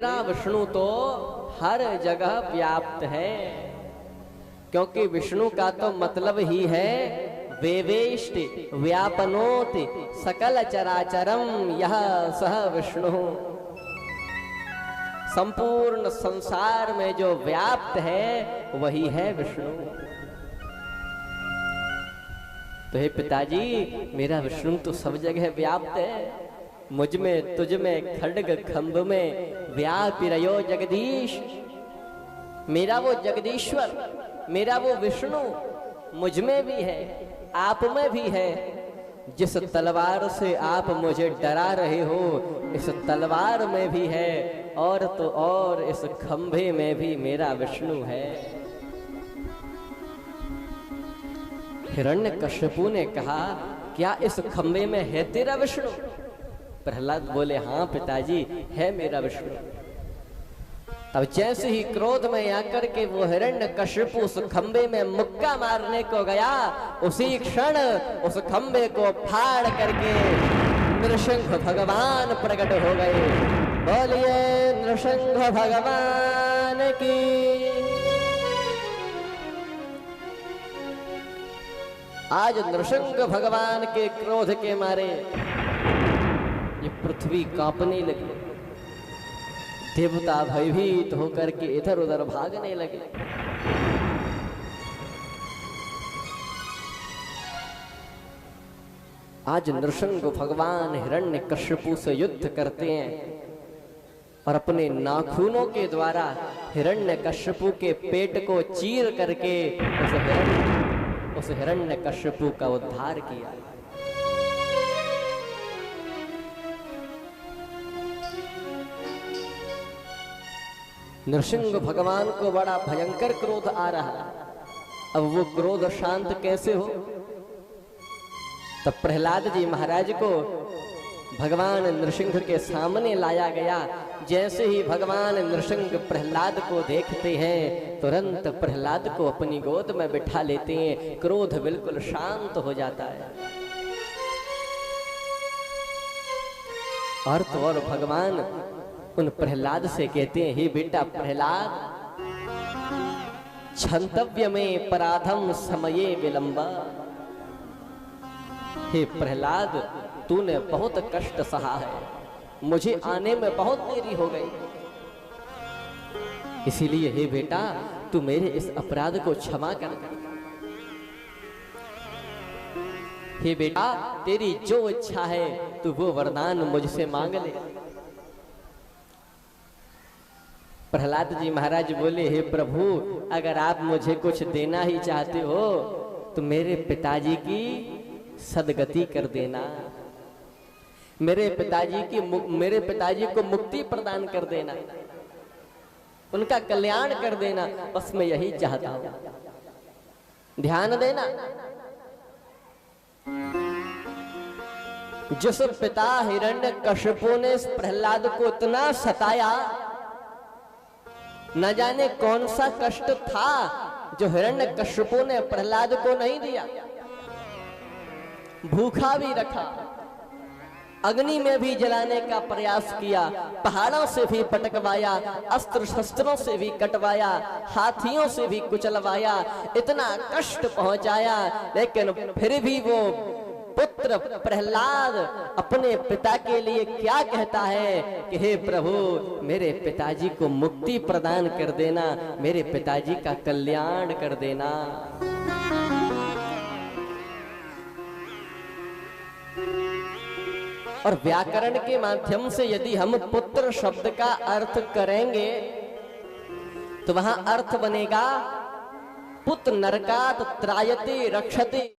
मेरा विष्णु तो हर जगह व्याप्त है, क्योंकि विष्णु का तो मतलब ही है वेवेष्ट व्यापनोति सकल चराचरम यह सह विष्णु। संपूर्ण संसार में जो व्याप्त है वही है विष्णु। तो हे पिताजी, मेरा विष्णु तो सब जगह व्याप्त है, मुझ में तुझ में खड्ग खंभ में व्यापिरयो जगदीश। मेरा वो जगदीश्वर, मेरा वो विष्णु मुझ में भी है, आप में भी है। जिस तलवार से आप मुझे डरा रहे हो, इस तलवार में भी है, और तो और इस खंभे में भी मेरा विष्णु है। हिरण्यकश्यपु ने कहा, क्या इस खंभे में है तेरा विष्णु? प्रहलाद बोले, हाँ पिताजी, है मेरा विष्णु। अब जैसे ही क्रोध में आकर के वो हिरण्यकश्यपु उस खंबे में मुक्का मारने को गया, उसी क्षण उस खंबे को फाड़ करके नृसिंह भगवान प्रकट हो गए। बोलिए नृसिंह भगवान की। आज नृसिंह भगवान के क्रोध के मारे ये पृथ्वी कांपने लगी, देवता भयभीत होकर के इधर उधर भागने लगे। आज नृसिंह भगवान हिरण्यकश्यपु से युद्ध करते हैं और अपने नाखूनों के द्वारा हिरण्यकश्यपु के पेट को चीर करके उस हिरण्यकश्यपु का उद्धार किया। नृसिंह भगवान को बड़ा भयंकर क्रोध आ रहा है। अब वो क्रोध शांत कैसे हो? तब प्रहलाद जी महाराज को भगवान नृसिंह के सामने लाया गया। जैसे ही भगवान नृसिंह प्रहलाद को देखते हैं, तुरंत प्रहलाद को अपनी गोद में बिठा लेते हैं। क्रोध बिल्कुल शांत हो जाता है। और तो और भगवान उन प्रहलाद से कहते हैं, हे बेटा प्रहलाद, क्षंतव्य में पराधम समये विलंबा। हे प्रहलाद, तूने बहुत कष्ट सहा है, मुझे आने में बहुत देरी हो गई, इसीलिए हे बेटा तू मेरे इस अपराध को क्षमा कर। हे बेटा, तेरी जो इच्छा है तू वो वरदान मुझसे मांग ले। प्रहलाद जी महाराज बोले, हे प्रभु, अगर आप मुझे कुछ देना ही चाहते हो तो मेरे पिताजी की सदगति कर देना, मेरे पिताजी को मुक्ति प्रदान कर देना, उनका कल्याण कर देना, बस मैं यही चाहता हूं। ध्यान देना, जिस पिता हिरण्यकश्यपु ने प्रहलाद को इतना सताया, न जाने कौन सा कष्ट था जो हिरण्यकश्यपु ने प्रहलाद को नहीं दिया। भूखा भी रखा, अग्नि में भी जलाने का प्रयास किया, पहाड़ों से भी पटकवाया, अस्त्र शस्त्रों से भी कटवाया, हाथियों से भी कुचलवाया, इतना कष्ट पहुंचाया, लेकिन फिर भी वो पुत्र प्रहलाद अपने पिता के लिए क्या कहता है कि हे प्रभु, मेरे पिताजी को मुक्ति प्रदान कर देना, मेरे पिताजी का कल्याण कर देना। और व्याकरण के माध्यम से यदि हम पुत्र शब्द का अर्थ करेंगे तो वहां अर्थ बनेगा पुत्र नरकात त्रायते रक्षते।